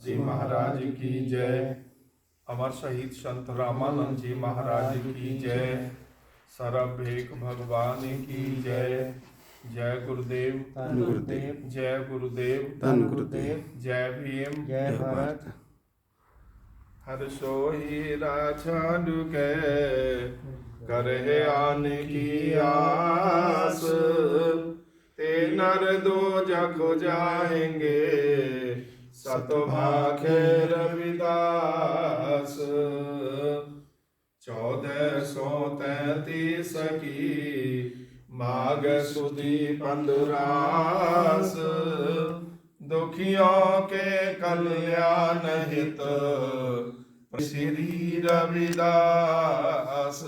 जी महाराज की जय। अमर शहीद संत रामानंद जी महाराज की जय। सरभेक भगवान की जय। जय गुरुदेव धन गुरुदेव। जय गुरुदेव धन गुरुदेव। जय भीम जय भारत। हर सोही राछाड़ के करहे आने की आस, ते नर दो जख जाएंगे सत भाखे रविदास। 1433 की माघ सुदी पंदरास, दुखियों के कल्याण हित श्री रविदास।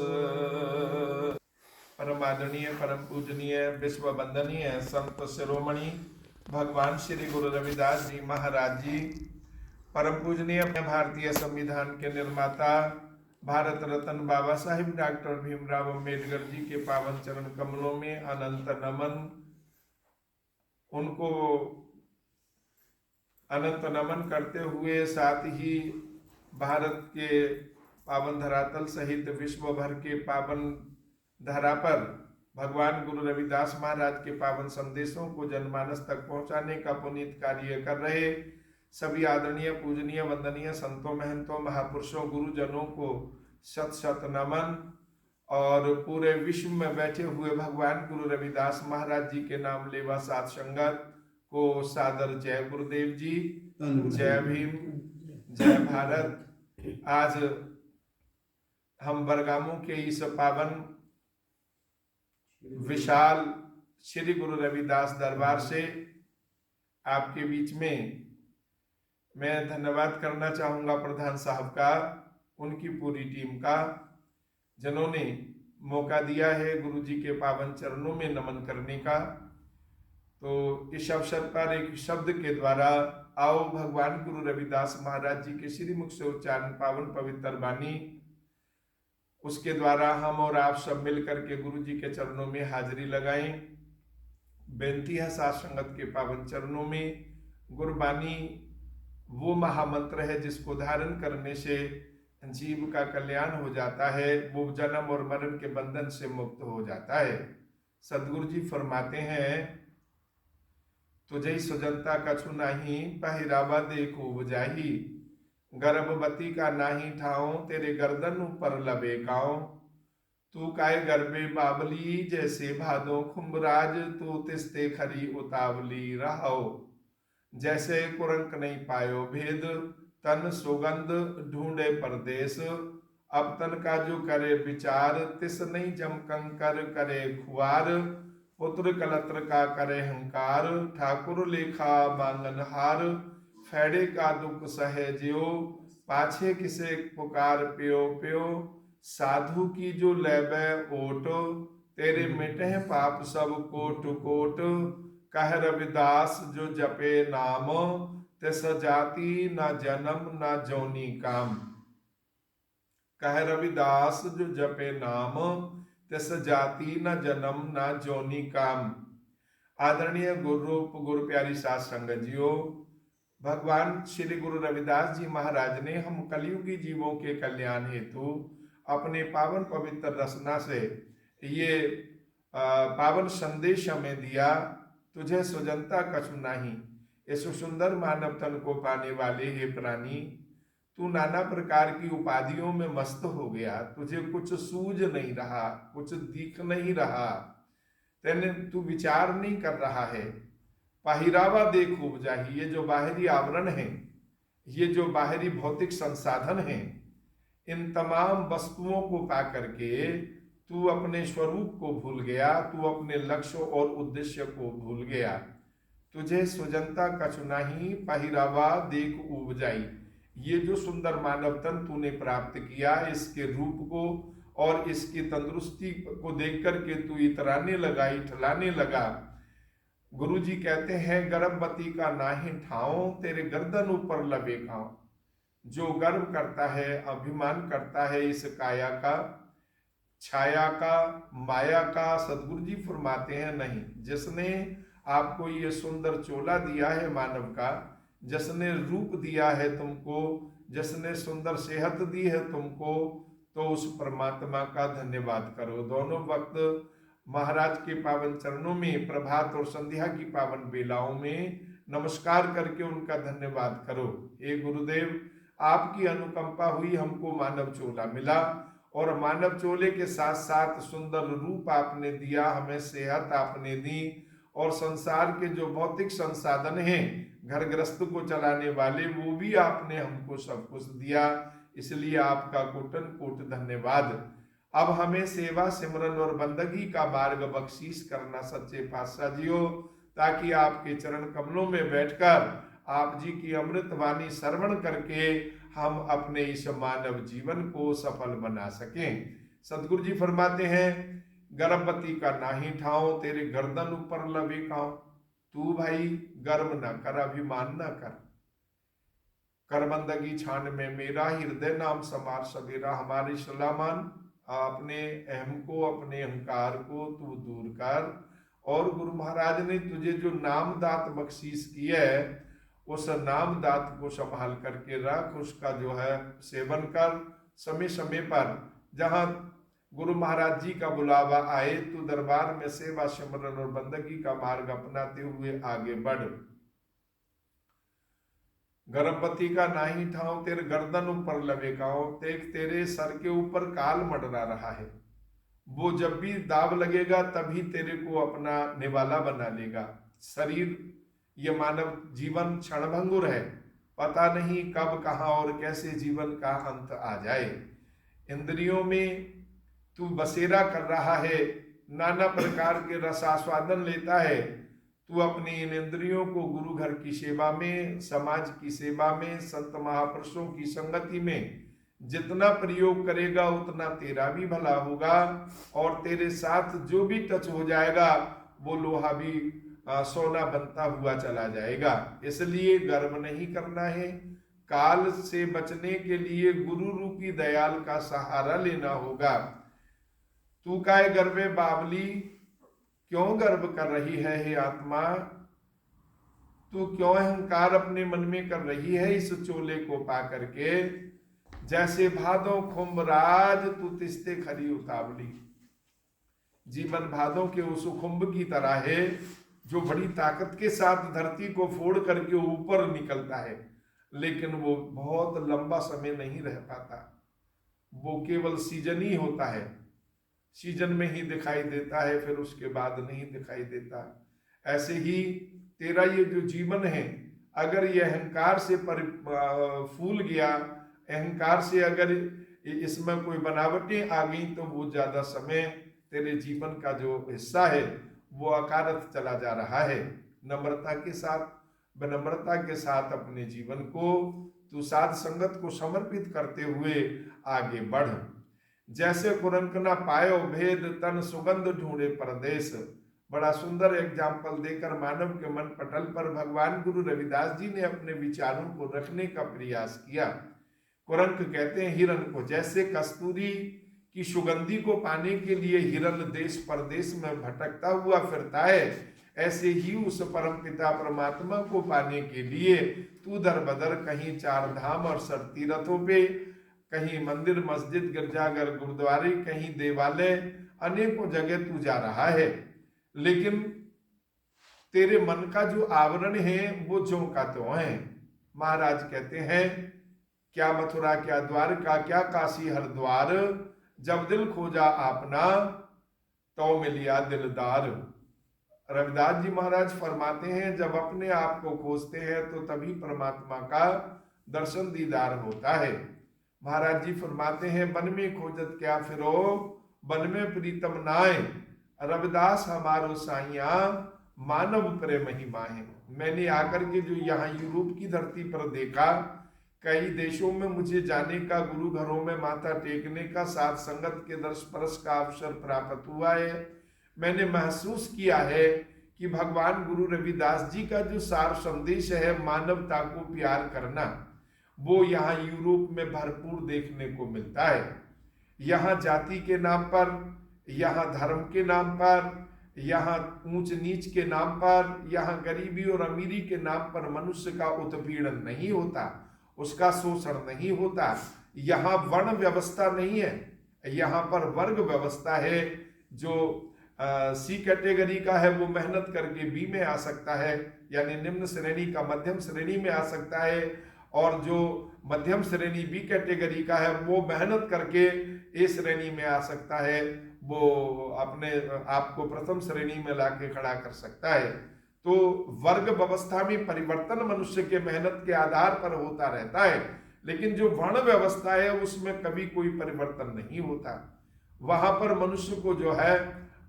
परम आदरणीय परम पूजनीय विश्व वंदनीय संत शिरोमणि भगवान श्री गुरु रविदास जी महाराज जी, परम पूजनीय भारतीय संविधान के निर्माता भारत रत्न बाबा साहिब डॉक्टर भीमराव अम्बेडकर जी के पावन चरण कमलों में अनंत नमन। उनको अनंत नमन करते हुए साथ ही भारत के पावन धरातल सहित विश्व भर के पावन धरा पर भगवान गुरु रविदास महाराज के पावन संदेशों को जनमानस तक पहुंचाने का पुनीत कार्य कर रहे सभी आदरणीय पूजनीय वंदनीय संतों महंतों महापुरुषों गुरुजनों को शत शत नमन। और पूरे विश्व में बैठे हुए भगवान गुरु रविदास महाराज जी के नाम लेवा सात संगत को सादर जय गुरुदेव जी, जय भीम, जय भारत। आज हम बरगामों के इस पावन विशाल श्री गुरु रविदास दरबार से आपके बीच में मैं धन्यवाद करना चाहूंगा प्रधान साहब का, उनकी पूरी टीम का, जिन्होंने मौका दिया है गुरु जी के पावन चरणों में नमन करने का। तो इस अवसर पर एक शब्द के द्वारा आओ भगवान गुरु रविदास महाराज जी के श्री मुख से उच्चारण पावन पवित्र वाणी, उसके द्वारा हम और आप सब मिलकर के गुरु जी के चरणों में हाजिरी लगाएं। बेनती है साथ संगत के पावन चरणों में, गुरबानी वो महामंत्र है जिसको धारण करने से जीव का कल्याण हो जाता है, वो जन्म और मरण के बंधन से मुक्त हो जाता है। सदगुरु जी फरमाते हैं, तुझे सुजनता कछु नाही पहिरावा देखो बुझाही, गर्भवती का नाही ठाओ तेरे गर्दन ऊपर लबे काओ। तू काय गर्भे बाबली जैसे भादो खुम्बराज, तू तिस्ते खरी उतावली रहो। जैसे कुरंक नहीं पायो भेद तन सुगंध ढूंढे परदेश, अब तन का जो करे विचार तिस नहीं जम कंकर करे खुआर। पुत्र कलत्र का करे हंकार ठाकुर लेखा मांगनहार, फैड़े का दुख सहे जियो पाछे किसे पुकार प्यो प्यो। साधु की जो लेबे ओट तेरे मिटे पाप सब कोट कोट, कह रविदास जो जपे नाम तिस जाति न जन्म न जोनी काम। कह रविदास जो जपे नाम तिस जाति न जन्म न जोनी काम। आदरणीय गुरुरूप गुरु प्यारी साध संगत जियो, भगवान श्री गुरु रविदास जी महाराज ने हम कलयुगी जीवों के कल्याण हेतु अपने पावन पवित्र रचना से ये पावन संदेश हमें दिया, तुझे सुजनता कछु नाही। इस सुंदर मानव तन को पाने वाले हे प्राणी, तू नाना प्रकार की उपाधियों में मस्त हो गया, तुझे कुछ सूझ नहीं रहा, कुछ दिख नहीं रहा, तेने तू विचार नहीं कर रहा है। पहिरावा देख उपजाही, ये जो बाहरी आवरण है, ये जो बाहरी भौतिक संसाधन है, इन तमाम वस्तुओं को पा करके तू अपने स्वरूप को भूल गया, तू अपने लक्ष्य और उद्देश्य को भूल गया। तुझे सुजनता कछु नाही पहिरावा देख उपजाई। ये जो सुंदर मानव तन तूने प्राप्त किया, इसके रूप को और इसकी तंदुरुस्ती को देख करके तू इतराने लगा, इठलाने लगा। गुरु जी कहते हैं, गर्भवती का नाहि ठाओ तेरे गर्दन ऊपर लबे खाओ। जो गर्व करता है, अभिमान करता है इस काया का, छाया का, माया का, सदगुरु जी फरमाते हैं नहीं। जिसने आपको ये सुंदर चोला दिया है मानव का, जिसने रूप दिया है तुमको, जिसने सुंदर सेहत दी है तुमको, तो उस परमात्मा का धन्यवाद करो। दोनों वक्त महाराज के पावन चरणों में प्रभात और संध्या की पावन बेलाओं में नमस्कार करके उनका धन्यवाद करो। हे गुरुदेव, आपकी अनुकंपा हुई, हमको मानव चोला मिला और मानव चोले के साथ साथ सुंदर रूप आपने दिया, हमें सेहत आपने दी और संसार के जो भौतिक संसाधन हैं घर गृहस्थ को चलाने वाले, वो भी आपने हमको सब कुछ दिया। इसलिए आपका कोटन कोट धन्यवाद। अब हमें सेवा सिमरन और बंदगी का मार्ग बख्शीश करना सच्चे पातशाह जियो, ताकि आपके चरण कमलों में बैठकर आप जी की अमृत वाणी श्रवण करके हम अपने इस मानव जीवन को सफल बना सकें। सदगुरु जी फरमाते हैं, गर्भवती का नाही ठाओ, तेरे गर्दन ऊपर लवे काओ। तू भाई गर्व न कर, अभिमान न कर। कर बंदगी छान में मेरा, हृदय नाम समार सवेरा। हमारे सलामान अपने अहम को, अपने अहंकार को तू दूर कर। और गुरु महाराज ने तुझे जो नाम दात बख्शीश की है, उस नाम दात को संभाल करके रख, उसका जो है सेवन कर। समय समय पर जहाँ गुरु महाराज जी का बुलावा आए, तू दरबार में सेवा सिमरन और बंदगी का मार्ग अपनाते हुए आगे बढ़। गर्भवती का नाही ठाव, तेरे गर्दन ऊपर लवे काओ। तेरे सर के ऊपर काल मंडरा रहा है, वो जब भी दाव लगेगा तभी तेरे को अपना निवाला बना लेगा। शरीर, ये मानव जीवन क्षणभंगुर है, पता नहीं कब कहाँ और कैसे जीवन का अंत आ जाए। इंद्रियों में तू बसेरा कर रहा है, नाना प्रकार के रसास्वादन लेता है। तू अपनी इन इंद्रियों को गुरु घर की सेवा में, समाज की सेवा में, संत महापुरुषों की संगति में जितना प्रयोग करेगा उतना तेरा भी भला होगा, और तेरे साथ जो भी टच हो जाएगा वो लोहा भी सोना बनता हुआ चला जाएगा। इसलिए गर्व नहीं करना है। काल से बचने के लिए गुरु रूपी दयाल का सहारा लेना होगा। तू काय गर्वे बावली, क्यों गर्व कर रही है हे आत्मा? तू क्यों अहंकार अपने मन में कर रही है इस चोले को पा करके? जैसे भादों खुम्भराज तू तिस्ते खरी उतावली। जीवन भादों के उस खुम्भ की तरह है जो बड़ी ताकत के साथ धरती को फोड़ करके ऊपर निकलता है, लेकिन वो बहुत लंबा समय नहीं रह पाता। वो केवल सीजन ही होता है, सीजन में ही दिखाई देता है, फिर उसके बाद नहीं दिखाई देता। ऐसे ही तेरा ये जो जीवन है, अगर ये अहंकार से फूल गया, अहंकार से अगर इसमें कोई बनावटें आ गई, तो वो ज्यादा समय तेरे जीवन का जो हिस्सा है वो अकारत चला जा रहा है। नम्रता के साथ, विनम्रता के साथ अपने जीवन को तू साध संगत को समर्पित करते हुए आगे बढ़। जैसे कुरंक न पायो भेद, तन सुगंध ढूंढे परदेश। बड़ा सुंदर एग्जाम्पल देकर मानव के मन पटल पर भगवान गुरु रविदास जी ने अपने विचारों को रखने का प्रयास किया। कुरंक कहते हैं हिरण को। जैसे कस्तूरी की सुगंधी को पाने के लिए हिरण देश परदेश में भटकता हुआ फिरता है, ऐसे ही उस परम पिता परमात्मा को पाने के लिए तू दर बदर कहीं चार धाम और सर तीर्थों पे, कहीं मंदिर मस्जिद गिरजाघर गुरुद्वारे, कहीं देवालय, अनेकों जगह तू जा रहा है, लेकिन तेरे मन का जो आवरण है वो ज्यों का त्यों है। महाराज कहते हैं, क्या मथुरा क्या द्वारका क्या काशी हरिद्वार, जब दिल खोजा आपना तो मिलिया दिलदार। रविदास जी महाराज फरमाते हैं, जब अपने आप को खोजते हैं तो तभी परमात्मा का दर्शन दीदार होता है। महाराज जी फरमाते हैं, वन में खोजत क्या फिरो, वन में प्रीतम नाय। रविदास हमारो साइया मानव प्रेम महिमा है। मैंने आकर के जो यहाँ यूरोप की धरती पर देखा, कई देशों में मुझे जाने का, गुरु घरों में माथा टेकने का, साथ संगत के दर्श परस का अवसर प्राप्त हुआ है। मैंने महसूस किया है कि भगवान गुरु रविदास जी का जो सार संदेश है, मानवता को प्यार करना, वो यहाँ यूरोप में भरपूर देखने को मिलता है। यहाँ जाति के नाम पर, यहाँ धर्म के नाम पर, यहाँ ऊंच नीच के नाम पर, यहाँ गरीबी और अमीरी के नाम पर मनुष्य का उत्पीड़न नहीं होता, उसका शोषण नहीं होता। यहाँ वर्ण व्यवस्था नहीं है, यहाँ पर वर्ग व्यवस्था है। जो सी कैटेगरी का है वो मेहनत करके बी में आ सकता है, यानी निम्न श्रेणी का मध्यम श्रेणी में आ सकता है, और जो मध्यम श्रेणी बी कैटेगरी का है वो मेहनत करके ए श्रेणी में आ सकता है, वो अपने आप को प्रथम श्रेणी में लाके खड़ा कर सकता है। तो वर्ग व्यवस्था में परिवर्तन मनुष्य के मेहनत के आधार पर होता रहता है, लेकिन जो वर्ण व्यवस्था है उसमें कभी कोई परिवर्तन नहीं होता। वहां पर मनुष्य को जो है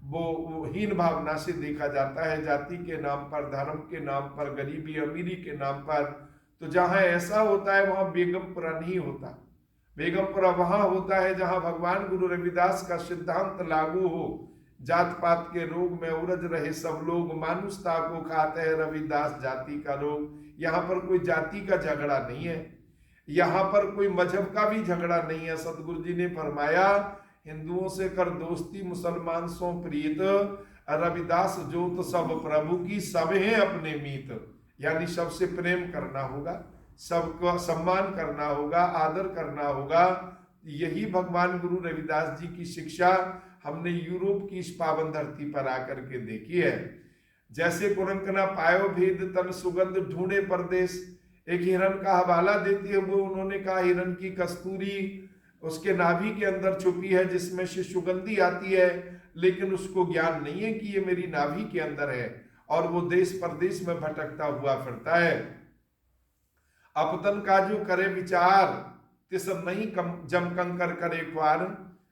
वो हीन भावना से देखा जाता है, जाति के नाम पर, धर्म के नाम पर, गरीबी अमीरी के नाम पर। तो जहां ऐसा होता है वहां बेगमपुरा नहीं होता। बेगमपुरा वहां होता है जहां भगवान गुरु रविदास का सिद्धांत लागू हो। जात पात के रोग में उलझ रहे सब लोग, मानुषता को खाते हैं रविदास जाति का रोग। यहाँ पर कोई जाति का झगड़ा नहीं है, यहाँ पर कोई मजहब का भी झगड़ा नहीं है। सतगुरु जी ने फरमाया, हिंदुओं से कर दोस्ती, मुसलमान सो प्रीत, रविदास जोत सब प्रभु की, सब हैं अपने मीत। यानी सबसे प्रेम करना होगा, सबका सम्मान करना होगा, आदर करना होगा। यही भगवान गुरु रविदास जी की शिक्षा हमने यूरोप की इस पावन धरती पर आकर के देखी है। जैसे कुरंकना पायो भेद तन सुगंध ढूंढे परदेश, एक हिरण का हवाला देते हुए उन्होंने कहा हिरण की कस्तूरी उसके नाभि के अंदर छुपी है जिसमें से सुगंधी आती है, लेकिन उसको ज्ञान नहीं है कि ये मेरी नाभि के अंदर है, और वो देश परदेश में भटकता हुआ फिरता है। अपतन का जो करे विचार, तिस नहीं जम कंकर करे क्वार।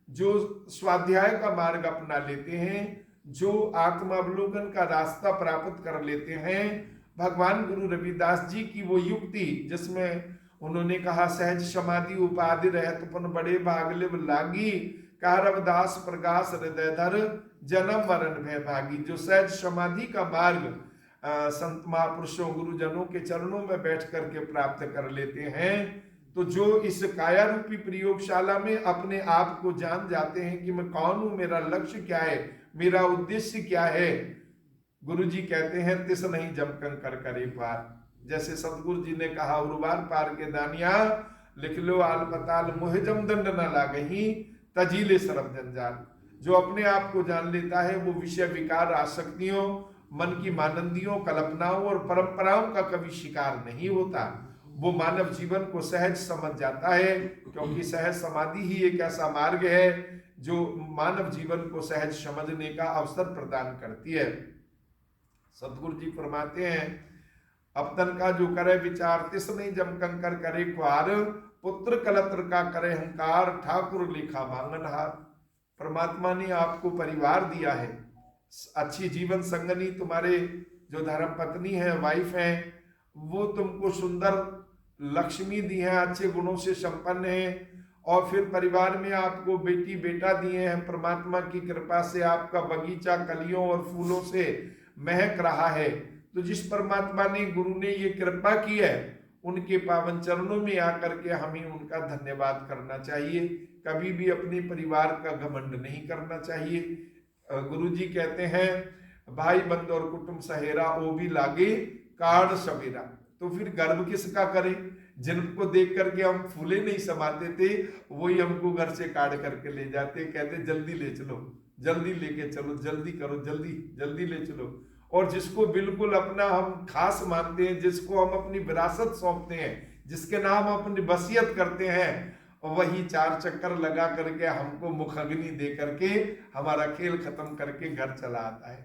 जो स्वाध्याय का मार्ग अपना लेते हैं, जो आत्मावलोकन का रास्ता प्राप्त कर लेते हैं, भगवान गुरु रविदास जी की वो युक्ति जिसमें उन्होंने कहा सहज समाधि उपाधि रहत पुन बड़े भागलिव लागी, कहा रविदास प्रकाश हृदय धर जन्म मरण भय भागी। जो सहज समाधि का मार्ग संत महापुरुषों गुरुजनों के चरणों में बैठ करके प्राप्त कर लेते हैं, तो जो इस काया रूपी प्रयोगशाला में अपने आप को जान जाते हैं कि मैं कौन हूं, मेरा लक्ष्य क्या है, मेरा उद्देश्य क्या है, गुरु जी कहते हैं तिस नहीं जमकंकर करे पार। जैसे सतगुरु जी ने कहा उर्वार पार के दानिया, लिख लो आल पताल मोहे जम दंड न लागही, तजीले सरब जंजाल। जो अपने आप को जान लेता है वो विषय विकार आसक्तियों, मन की मानंदियों, कल्पनाओं और परंपराओं का कभी शिकार नहीं होता। वो मानव जीवन को सहज समझ जाता है, क्योंकि सहज समाधि ही एक ऐसा मार्ग है जो मानव जीवन को सहज समझने का अवसर प्रदान करती है। सतगुरु जी फरमाते हैं, अपतन का जो करे विचार, तिस नहीं जम कंकर करे ख्वार, पुत्र कलत्र का करे हंकार, ठाकुर लिखा मांगनहार। परमात्मा ने आपको परिवार दिया है, अच्छी जीवन संगनी तुम्हारे जो धर्म पत्नी है, वाइफ है, वो तुमको सुंदर लक्ष्मी दी है, अच्छे गुणों से संपन्न है, और फिर परिवार में आपको बेटी बेटा दिए हैं। परमात्मा की कृपा से आपका बगीचा कलियों और फूलों से महक रहा है। तो जिस परमात्मा ने, गुरु ने ये कृपा की है, उनके पावन चरणों में आकर के हमें उनका धन्यवाद करना चाहिए। कभी भी अपने परिवार का घमंड नहीं करना चाहिए। गुरु जी कहते हैं, भाई बंद और कुटुंब सहेरा ओ भी लागे काढ़ सवेरा। तो फिर गर्व किसका करें? जिनको देख करके हम फूले नहीं समाते थे, वही हमको घर से काढ़ करके ले जाते, कहते जल्दी ले चलो, जल्दी लेके चलो, जल्दी करो, जल्दी जल्दी ले चलो। और जिसको बिल्कुल अपना हम खास मानते हैं, जिसको हम अपनी विरासत सौंपते हैं, जिसके नाम अपनी वसीयत करते हैं, वही चार चक्कर लगा करके हमको मुखअग्नि दे करके हमारा खेल खत्म करके घर चला आता है।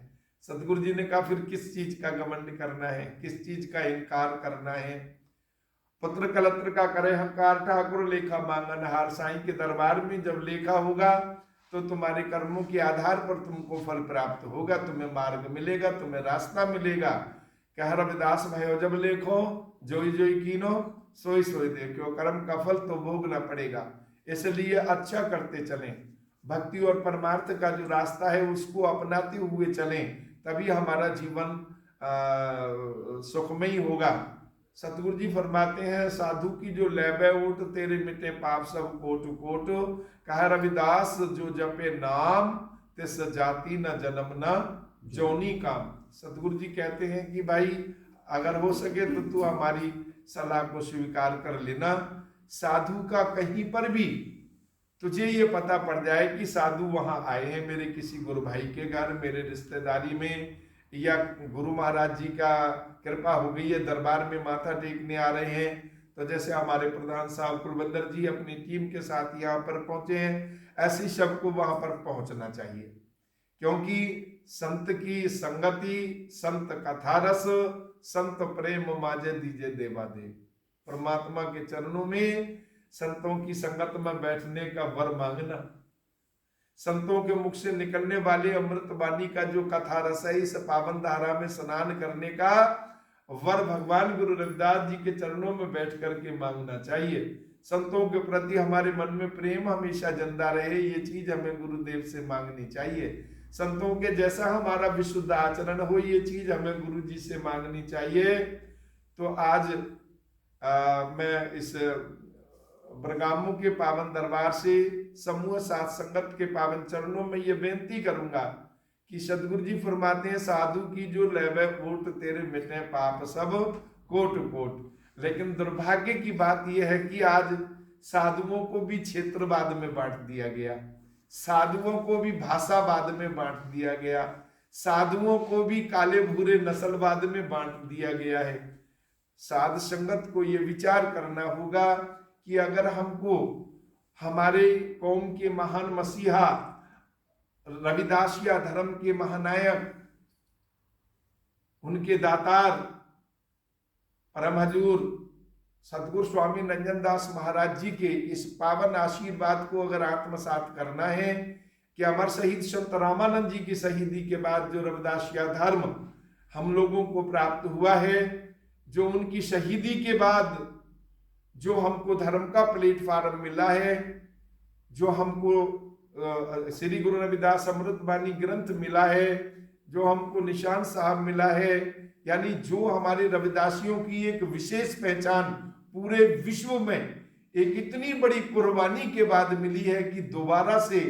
सतगुरु जी ने कहा फिर किस चीज का घमंड करना है, किस चीज का इनकार करना है। पुत्र कलत्र का करे हंकार, ठाकुर लेखा मांगनहार। साईं के दरबार में जब लेखा होगा तो तुम्हारे कर्मों के आधार पर तुमको फल प्राप्त होगा, तुम्हें मार्ग मिलेगा, तुम्हें रास्ता मिलेगा। कह रविदास भयो जब लेखो, जोई जोई कीनो सोई सोई देखो। कर्म का फल तो भोगना पड़ेगा, इसलिए अच्छा करते चलें, भक्ति और परमार्थ का जो रास्ता है उसको अपनाते हुए चलें, तभी हमारा जीवन सुखमयी होगा। सतगुरु जी फरमाते हैं, साधु की जो लैबे ओट, तेरे मिटे पाप सब कोट कोट। कहा रविदास जो जपे नाम, तिस जाति न जन्म न जौनी काम। सतगुरु जी कहते हैं कि भाई अगर हो सके तो तू हमारी सलाह को स्वीकार कर लेना। साधु का कहीं पर भी तुझे ये पता पड़ जाए कि साधु वहां आए हैं मेरे किसी गुरु भाई के घर, मेरे रिश्तेदारी में, या गुरु महाराज जी का कृपा हो गई है, दरबार में माथा टेकने आ रहे हैं, तो जैसे हमारे प्रधान साहब कुलवंदर जी अपनी टीम के साथ यहाँ पर पहुंचे हैं, ऐसी सबको वहां पर पहुंचना चाहिए। क्योंकि संत की संगति, संत कथारस, संत प्रेम माजे दीजे देवादेव। परमात्मा के चरणों में संतों की संगत में बैठने का वर मांगना, संतों के मुख से निकलने वाले अमृत वाणी का जो कथा रस है, इस पावन धारा में स्नान करने का वर भगवान गुरु रविदास जी के चरणों में बैठ करके मांगना चाहिए। संतों के प्रति हमारे मन में प्रेम हमेशा जिंदा रहे, ये चीज हमें गुरुदेव से मांगनी चाहिए। संतों के जैसा हमारा विशुद्ध आचरण हो, ये चीज हमें गुरु जी से मांगनी चाहिए। तो आज मैं इस बरगामों के पावन दरबार से समूह साथ संगत के पावन चरणों में ये बेनती करूंगा कि सदगुरु जी फरमाते हैं, साधु की जो लेवे कोट तेरे मिटे पाप सब कोट कोट। लेकिन दुर्भाग्य की बात यह है कि आज साधुओं को भी क्षेत्रवाद में बांट दिया गया, साधुओं को भी भाषावाद में बांट दिया गया, साधुओं को भी काले भूरे नस्लवाद में बांट दिया गया है। साध संगत को यह विचार करना होगा कि अगर हमको हमारे कौम के महान मसीहा रविदासिया धर्म के महानायक, उनके दातार परम हजूर सतगुरु स्वामी नंजन दास महाराज जी के इस पावन आशीर्वाद को अगर आत्मसात करना है कि अमर शहीद संत रामानंद जी की शहीदी के बाद जो रविदासिया धर्म हम लोगों को प्राप्त हुआ है, जो उनकी शहीदी के बाद जो हमको धर्म का प्लेटफार्म मिला है, जो हमको श्री गुरु रविदास अमृत वाणी ग्रंथ मिला है, जो हमको निशान साहब मिला है, यानी जो हमारे रविदासियों की एक विशेष पहचान पूरे विश्व में एक इतनी बड़ी कुर्बानी के बाद मिली है कि दोबारा से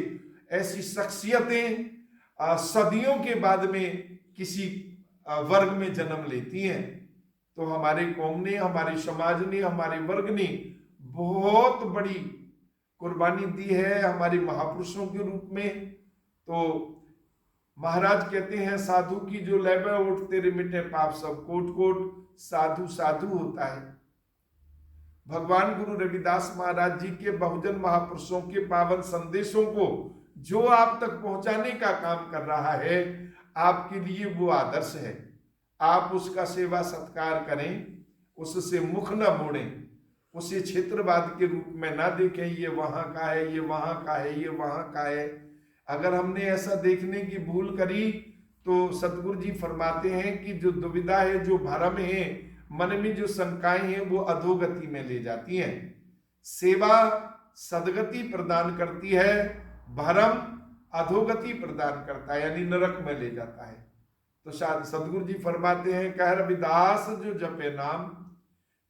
ऐसी शख्सियतें सदियों के बाद में किसी वर्ग में जन्म लेती हैं। तो हमारे कौम ने, हमारे समाज ने, हमारे वर्ग ने बहुत बड़ी कुर्बानी दी है हमारे महापुरुषों के रूप में। तो महाराज कहते हैं, साधु की जो लेबे उठ तेरे मिटे पाप सब कोट कोट। साधु साधु होता है। भगवान गुरु रविदास महाराज जी के बहुजन महापुरुषों के पावन संदेशों को जो आप तक पहुंचाने का काम कर रहा है, आपके लिए वो आदर्श है। आप उसका सेवा सत्कार करें, उससे मुख न मोड़ें, उसे क्षेत्रवाद के रूप में ना देखें, ये वहां का है, ये वहां का है, ये वहां का है। अगर हमने ऐसा देखने की भूल करी तो सतगुरु जी फरमाते हैं कि जो दुविधा है, जो भ्रम है, मन में जो शंकाएं हैं, वो अधोगति में ले जाती हैं। सेवा सदगति प्रदान करती है, भ्रम अधोगति प्रदान करता है, यानी नरक में ले जाता है। तो सदगुरु जी फरमाते हैं, कह रविदास जो जपे नाम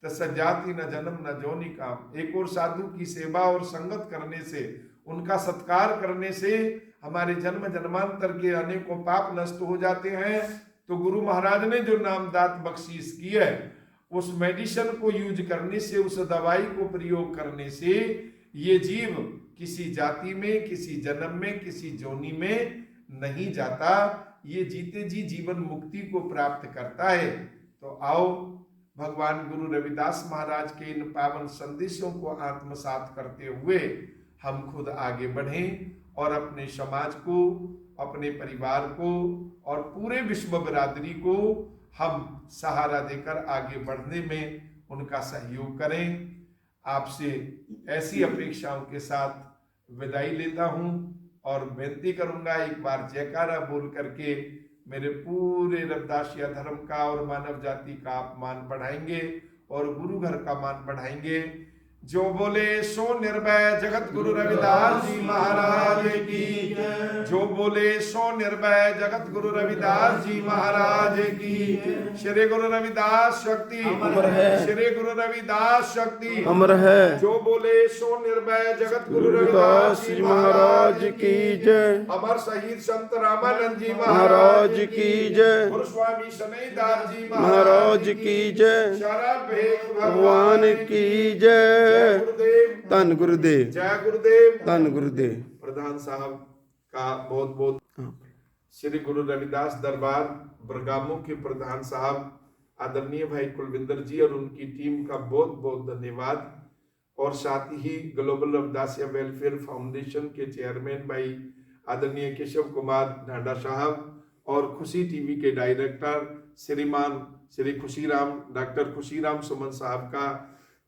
तो सजाति न जन्म न जोनी काम। एक और साधु की सेवा और संगत करने से, उनका सत्कार करने से हमारे जन्म जन्मांतर के अनेकों पाप नष्ट हो जाते हैं। तो गुरु महाराज ने जो नामदात बख्शीश की है, उस मेडिसिन को यूज करने से, उस दवाई को प्रयोग करने से ये जीव किसी जाति में, किसी जन्म में, किसी जोनी में नहीं जाता, ये जीते जी जीवन मुक्ति को प्राप्त करता है। तो आओ भगवान गुरु रविदास महाराज के इन पावन संदेशों को आत्मसात करते हुए हम खुद आगे बढ़ें और अपने समाज को, अपने परिवार को और पूरे विश्व बिरादरी को हम सहारा देकर आगे बढ़ने में उनका सहयोग करें। आपसे ऐसी अपेक्षाओं के साथ विदाई लेता हूं और बेनती करूंगा, एक बार जयकारा बोल करके मेरे पूरे रविदासिया धर्म का और मानव जाति का आप मान बढ़ाएंगे और गुरु घर का मान बढ़ाएंगे। जो बोले सो निर्भय जगत गुरु रविदास जी महाराज की। जो बोले सो निर्भय जगत गुरु रविदास जी महाराज की। श्री गुरु रविदास शक्ति अमर है। श्री गुरु रविदास शक्ति अमर है। जो बोले सो निर्भय जगत गुरु रविदास जी महाराज की जय। अमर शहीद संत रामानंद जी महाराज की जय। गुरु स्वामी शनईदास जी महाराज की जय। शरण भेद भगवान की जय। गुरुदेव धन गुरुदेव। जय गुरुदेव। धन गुरुदेव। प्रधान साहब का बहुत बहुत श्री गुरु रविदास दरबार बरगामो के प्रधान साहब आदरणीय भाई कुलविंदर जी और उनकी टीम का बहुत बहुत धन्यवाद। और साथ ही ग्लोबल रविदासिया वेलफेयर फाउंडेशन के चेयरमैन भाई आदरणीय केशव कुमार ढांडा साहब और खुशी टीवी के डायरेक्टर श्रीमान श्री खुशीराम डॉक्टर खुशीराम सुमन साहब का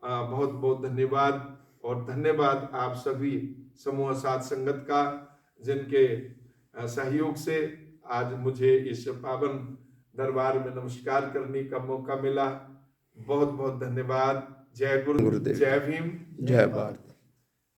बहुत बहुत धन्यवाद। और धन्यवाद आप सभी समूह साथ संगत का, जिनके सहयोग से आज मुझे इस पावन दरबार में नमस्कार करने का मौका मिला। बहुत बहुत धन्यवाद। जय गुरुदेव। जय भीम। जय भारत।